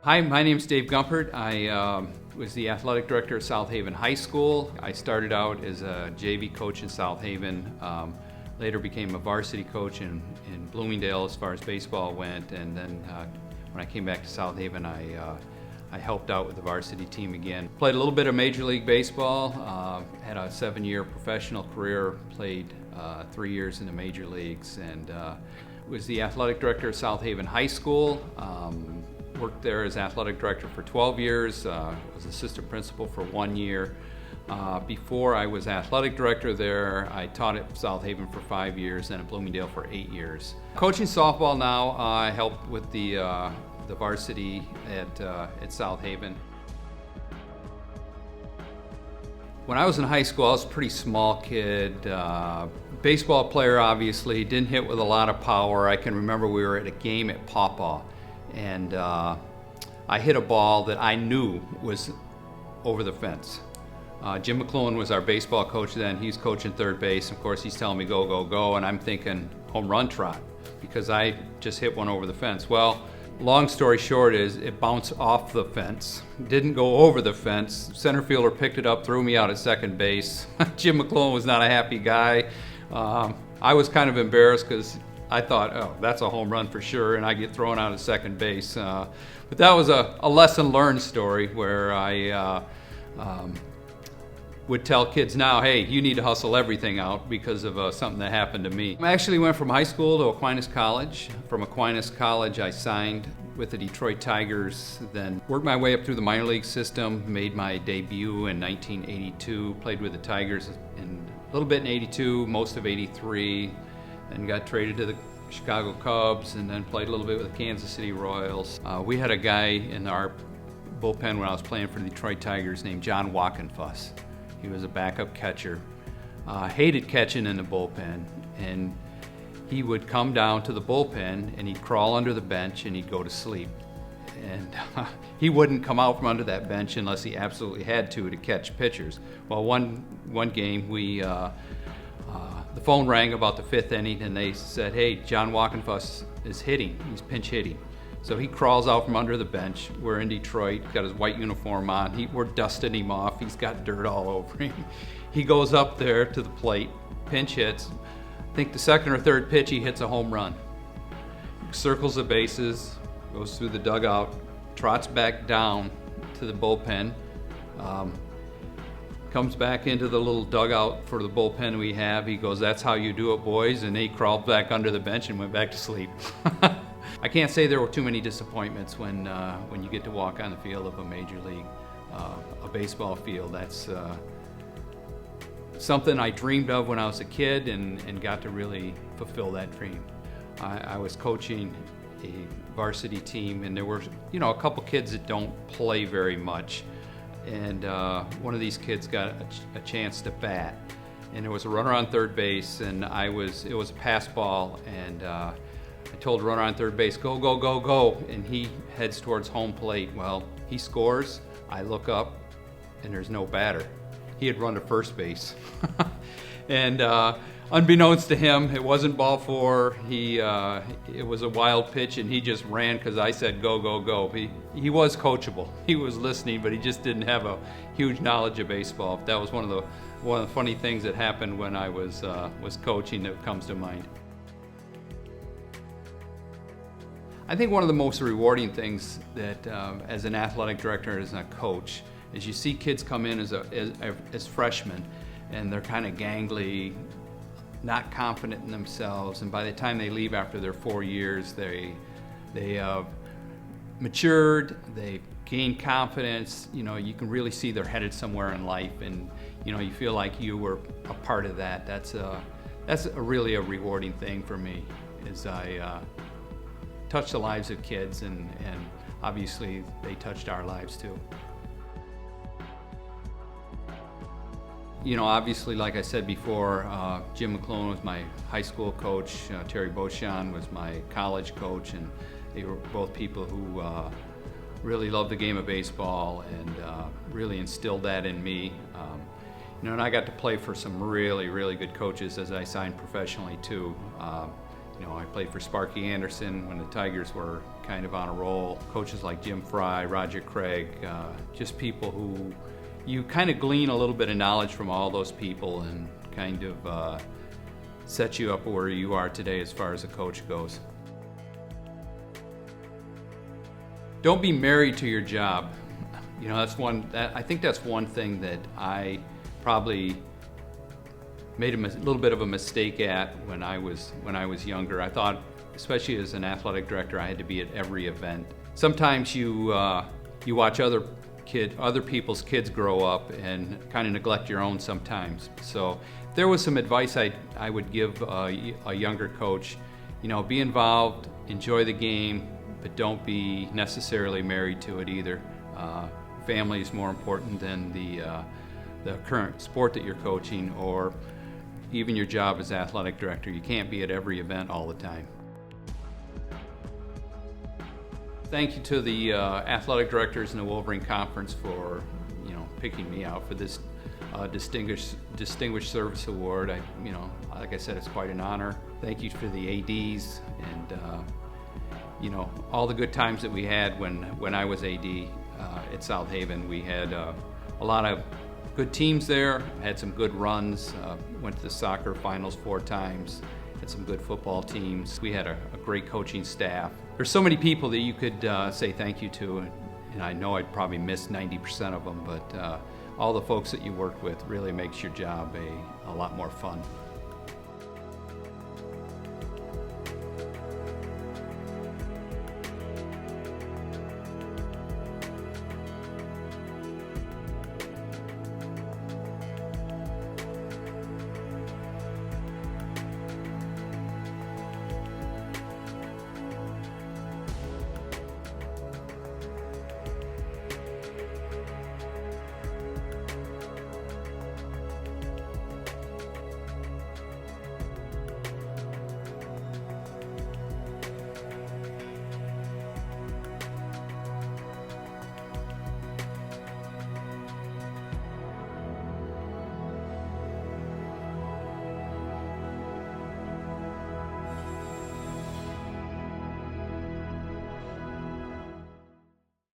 Hi, my name is Dave Gumpert. I was the athletic director at South Haven High School. I started out as a JV coach in South Haven, later became a varsity coach in Bloomingdale as far as baseball went, and then when I came back to South Haven, I helped out with the varsity team again. Played a little bit of Major League Baseball, had a 7-year professional career, played 3 years in the major leagues, and was the athletic director at South Haven High School. Worked there as athletic director for 12 years, was assistant principal for 1 year. Before I was athletic director there, I taught at South Haven for 5 years and at Bloomingdale for 8 years. Coaching softball now, I help with the varsity at South Haven. When I was in high school, I was a pretty small kid. Baseball player, obviously, didn't hit with a lot of power. I can remember we were at a game at Pawpaw, and I hit a ball that I knew was over the fence. Jim McClellan was our baseball coach then. He's coaching third base. Of course, he's telling me go, go, go, and I'm thinking home run trot because I just hit one over the fence. Well, long story short is it bounced off the fence, didn't go over the fence. Center fielder picked it up, threw me out at second base. Jim McClellan was not a happy guy. I was kind of embarrassed because I thought, oh, that's a home run for sure, and I get thrown out at second base. But that was a lesson learned story where I would tell kids now, hey, you need to hustle everything out because of something that happened to me. I actually went from high school to Aquinas College. From Aquinas College, I signed with the Detroit Tigers, then worked my way up through the minor league system, made my debut in 1982, played with the Tigers in a little bit in 82, most of 83, and got traded to the Chicago Cubs, and then played a little bit with the Kansas City Royals. We had a guy in our bullpen when I was playing for the Detroit Tigers named John Walkenfuss. He was a backup catcher, hated catching in the bullpen, and he would come down to the bullpen and he'd crawl under the bench and he'd go to sleep. And he wouldn't come out from under that bench unless he absolutely had to catch pitchers. Well, one game the phone rang about the 5th inning and they said, hey, John Walkenfuss is hitting, he's pinch hitting. So he crawls out from under the bench. We're in Detroit, got his white uniform on. We're dusting him off. He's got dirt all over him. He goes up there to the plate, pinch hits. I think the second or third pitch, he hits a home run. Circles the bases, goes through the dugout, trots back down to the bullpen, comes back into the little dugout for the bullpen we have. He goes, that's how you do it, boys. And he crawled back under the bench and went back to sleep. I can't say there were too many disappointments when you get to walk on the field of a major league, a baseball field. That's something I dreamed of when I was a kid and got to really fulfill that dream. I was coaching a varsity team, and there were a couple kids that don't play very much, and one of these kids got a chance to bat, and there was a runner on third base, and it was a pass ball, and I told the runner on third base, go, go, go, go, and he heads towards home plate. Well, he scores, I look up, and there's no batter. He had run to first base. And unbeknownst to him, it wasn't ball 4. It was a wild pitch, and he just ran because I said, go, go, go. He was coachable. He was listening, but he just didn't have a huge knowledge of baseball. That was one of the funny things that happened when I was coaching that comes to mind. I think one of the most rewarding things that as an athletic director, as a coach, is you see kids come in as freshmen, and they're kind of gangly, not confident in themselves, and by the time they leave after their 4 years, they matured, they gained confidence. You can really see they're headed somewhere in life, and you feel like you were a part of that. That's really a rewarding thing for me, is I touch the lives of kids, and obviously they touched our lives too. Obviously, like I said before, Jim McClellan was my high school coach, Terry Beauchamp was my college coach, and they were both people who really loved the game of baseball and really instilled that in me. And I got to play for some really, really good coaches as I signed professionally too. I played for Sparky Anderson when the Tigers were kind of on a roll. Coaches like Jim Fry, Roger Craig, just people who you kind of glean a little bit of knowledge from all those people and kind of set you up where you are today as far as a coach goes. Don't be married to your job. I think that's one thing that I probably made a little bit of a mistake at when I was younger. I thought, especially as an athletic director, I had to be at every event. Sometimes you watch other people's kids grow up and kind of neglect your own sometimes. So if there was some advice I would give a younger coach, be involved, enjoy the game, but don't be necessarily married to it either. Family is more important than the current sport that you're coaching, or even your job as athletic director. You can't be at every event all the time. Thank you to the athletic directors in the Wolverine Conference for picking me out for this distinguished service award. Like I said, it's quite an honor. Thank you for the ADs and all the good times that we had when I was AD at South Haven. We had a lot of good teams there, had some good runs, went to the soccer finals 4 times, had some good football teams. We had a great coaching staff. There's so many people that you could say thank you to, and I know I'd probably miss 90% of them, but all the folks that you work with really makes your job a lot more fun.